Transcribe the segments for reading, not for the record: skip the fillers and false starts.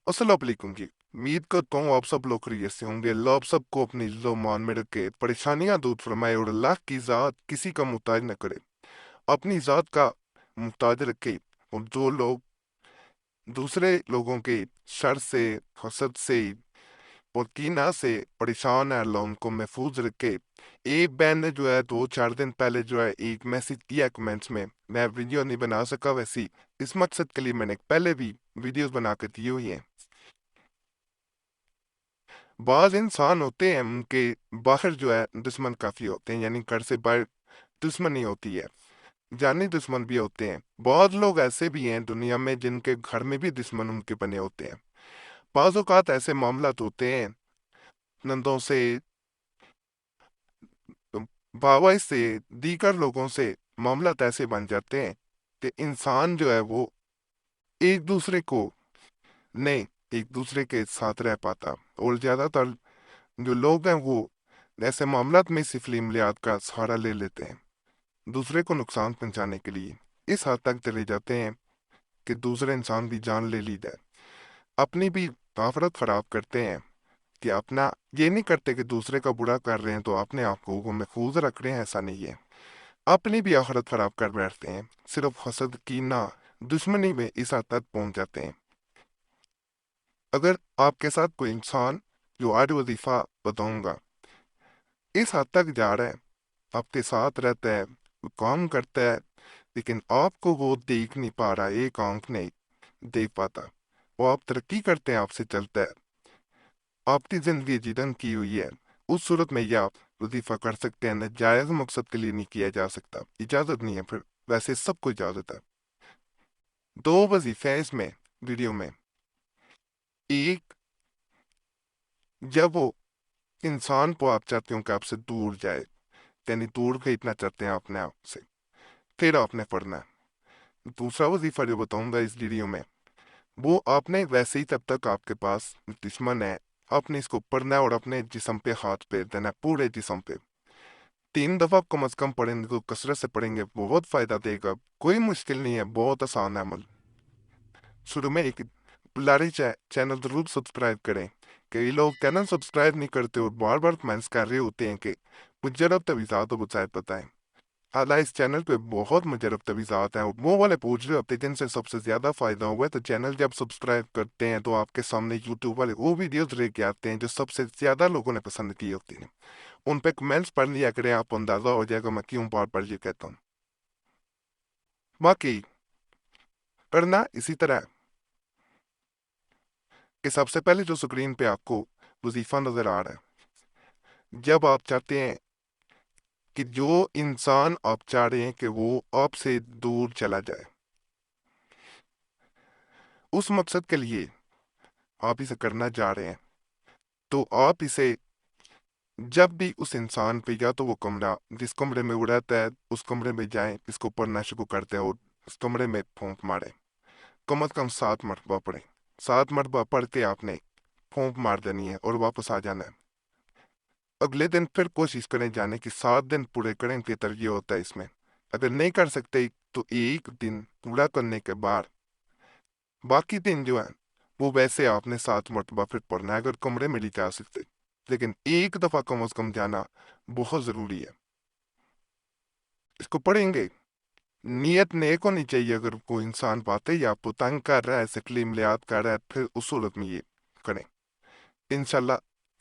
السلام علیکم جی، امید کرتا ہوں آپ سب لوگ خیریت سے ہوں گے۔ اللہ آپ سب کو اپنی عزت و مان میں رکھے، پریشانیاں دور فرمائے اور اللہ کی ذات کسی کا محتاج نہ کرے، اپنی ذات کا محتاج رکھے، اور جو لوگ دوسرے لوگوں کے شر سے، حسد سے اور کینہ سے پریشان ہے، اللہ ان کو محفوظ رکھے۔ ایک بہن نے جو ہے 2-4 دن پہلے جو ہے ایک میسج کیا کمنٹس میں ویڈیو نہیں بنا سکا، ویسی اس مقصد کے لیے میں نے پہلے بھی ویڈیوز بنا کے دی ہوئی ہیں۔ بعض انسان ہوتے ہیں ان کے باہر جو ہے دشمن کافی ہوتے ہیں، یعنی گھر سے باہر دشمنی ہوتی ہے، جانی دشمن بھی ہوتے ہیں۔ بہت لوگ ایسے بھی ہیں دنیا میں جن کے گھر میں بھی دشمن ان کے بنے ہوتے ہیں۔ بعض اوقات ایسے معاملات ہوتے ہیں نندوں سے، بھائی سے، دیگر لوگوں سے معاملات ایسے بن جاتے ہیں کہ انسان جو ہے وہ ایک دوسرے کو نہیں، ایک دوسرے کے ساتھ رہ پاتا، اور زیادہ تر جو لوگ ہیں وہ ایسے معاملات میں سفلی عملیات کا سہارا لے لیتے ہیں دوسرے کو نقصان پہنچانے کے لیے، اس حد تک چلے جاتے ہیں کہ دوسرے انسان کی جان لے لی جائے، اپنی بھی آخرت خراب کرتے ہیں۔ کہ اپنا یہ نہیں کرتے کہ دوسرے کا برا کر رہے ہیں تو اپنے آپ کو وہ محفوظ رکھ رہے ہیں، ایسا نہیں ہے، اپنی بھی آخرت خراب کر بیٹھتے ہیں، صرف حسد کینہ دشمنی میں اس حد تک پہنچ جاتے ہیں۔ اگر آپ کے ساتھ کوئی انسان جو آج وظیفہ بتاؤں گا اس حد تک جا رہا ہے، آپ کے ساتھ رہتا ہے، کام کرتا ہے، لیکن آپ کو وہ دیکھ نہیں پا رہا، ایک آنکھ نہیں دیکھ پاتا، وہ آپ ترقی کرتے ہیں، آپ سے چلتا ہے، آپ کی زندگی جیدن کی ہوئی ہے، اس صورت میں یہ آپ وظیفہ کر سکتے ہیں، ناجائز مقصد کے لیے نہیں کیا جا سکتا، اجازت نہیں ہے، پھر ویسے سب کو اجازت ہے۔ دو وظیفے ہیں اس میں ویڈیو میں، ایک جب وہ انسان کو آپ چاہتے ہوں کہ آپ سے دور جائے، یعنی دور بھیجنا چاہتے ہیں اپنے آپ سے، پھر آپ نے پڑھنا ہے۔ دوسرا وظیفہ جو بتاؤں گا اس ویڈیو میں، وہ آپ نے ویسے ہی تب تک آپ کے پاس دشمن ہے، آپ نے اس کو پڑھنا ہے اور اپنے جسم پہ ہاتھ پھیر دینا ہے، پورے جسم پہ 3 دفعہ کم از کم پڑھیں گے تو کثرت سے پڑھیں گے، بہت فائدہ دے گا، کوئی مشکل نہیں ہے، بہت آسان ہے عمل۔ شروع میں ایک لاری چینل ضرور سبسکرائب کریں، کئی لوگ چینل سبسکرائب نہیں کرتے اور بار بار کمنٹس کر رہے ہوتے ہیں کہ مجرب تویزات و بچائے بتائیں۔ حالانکہ اس چینل پہ بہت مجرب تویزات ہیں، اور وہ والے پوچھ رہے ہوتے ہیں جن سے سب سے زیادہ فائدہ ہوا ہے، تو چینل جب سبسکرائب کرتے ہیں تو آپ کے سامنے یوٹیوب والے وہ ویڈیوز لے کے آتے ہیں جو سب سے زیادہ لوگوں نے پسند کی ہوتی ہیں، ان پہ کمنٹس پڑھ لیا کریں، آپ کو اندازہ ہو جائے گا میں کیوں بار بار یہ کہتا ہوں۔ باقی کرنا اسی طرح ہے کہ سب سے پہلے جو سکرین پہ آپ کو وظیفہ نظر آ رہا ہے، جب آپ چاہتے ہیں کہ جو انسان آپ چاہ رہے ہیں کہ وہ آپ سے دور چلا جائے، اس مقصد کے لیے آپ اسے کرنا چاہ رہے ہیں، تو آپ اسے جب بھی اس انسان پہ، یا تو وہ کمرہ جس کمرے میں وہ رہتا ہے اس کمرے میں جائیں، اس کو پڑھنا شروع کرتے ہیں اور اس کمرے میں پھونک ماریں، کم از کم 7 مرتبہ پڑھیں، 7 مرتبہ پڑھ کے آپ نے پھونک مار دینی ہے اور واپس آ جانا ہے۔ اگلے دن پھر کوشش کریں جانے کی، 7 دن پورے کریں، بہتر یہ ہوتا ہے اس میں۔ اگر نہیں کر سکتے تو ایک دن پورا کرنے کے بعد باقی دن جو ہے وہ ویسے آپ نے 7 مرتبہ پھر پڑھنا ہے، اگر کمرے میں نہیں جا سکتے، لیکن ایک دفعہ کم از کم جانا بہت ضروری ہے۔ اس کو پڑھیں گے، نیت نیک ہونی چاہیے، اگر کوئی انسان باتیں یا آپ کو تنگ کر رہا ہے، سکلی ملیات کر رہا ہے، پھر اس صورت میں یہ کریں، انشاءاللہ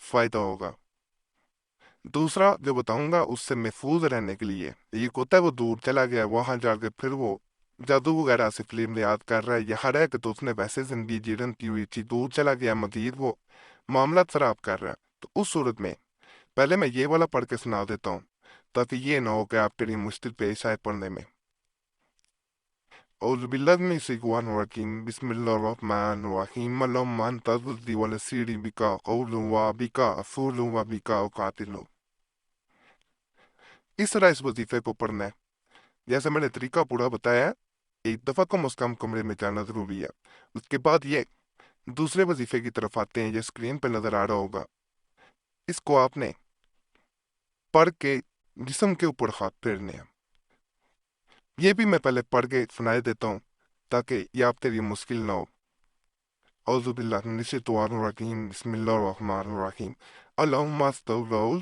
فائدہ ہوگا۔ دوسرا جو بتاؤں گا اس سے محفوظ رہنے کے لیے، یہ ہوتا ہے وہ دور چلا گیا، وہاں جا کے پھر وہ جادو وغیرہ سے فلم یاد کر رہا ہے، یہاں رہ کے تو اس نے ویسے زندگی جیرن کی ہوئی تھی، دور چلا گیا، مزید وہ معاملات خراب کر رہا ہے، تو اس صورت میں پہلے میں یہ والا پڑھ کے سنا دیتا ہوں تاکہ یہ نہ ہو کہ آپ کے لیے مشکل پیش آئے پڑھنے میں۔ اعوذ باللہ من الشیطان الرجیم، بسم اللہ الرحمن الرحیم، اللہم انت عبدی ونصیری بکا قول و بکا افول و بکا اقاتل۔ اس طرح اس وظیفے کو پڑھنا ہے جیسے میں نے طریقہ پورا بتایا ہے، ایک دفعہ کم از کم کمرے میں جانا ضروری ہے۔ اس کے بعد یہ دوسرے وظیفے کی طرف آتے ہیں، یہ اسکرین پہ نظر آ رہا ہوگا، اس کو آپ نے پڑھ کے جسم کے اوپر ہاتھ پھیرنے ہیں۔ یہ بھی میں پہلے پڑھ کے سنائے دیتا ہوں تاکہ یہ آپ کے لیے مشکل نہ ہو۔ Auzubillahiminash-shaytanir-rajim. Bismillahir-rahmanir-rahim. Allahumma astawlaw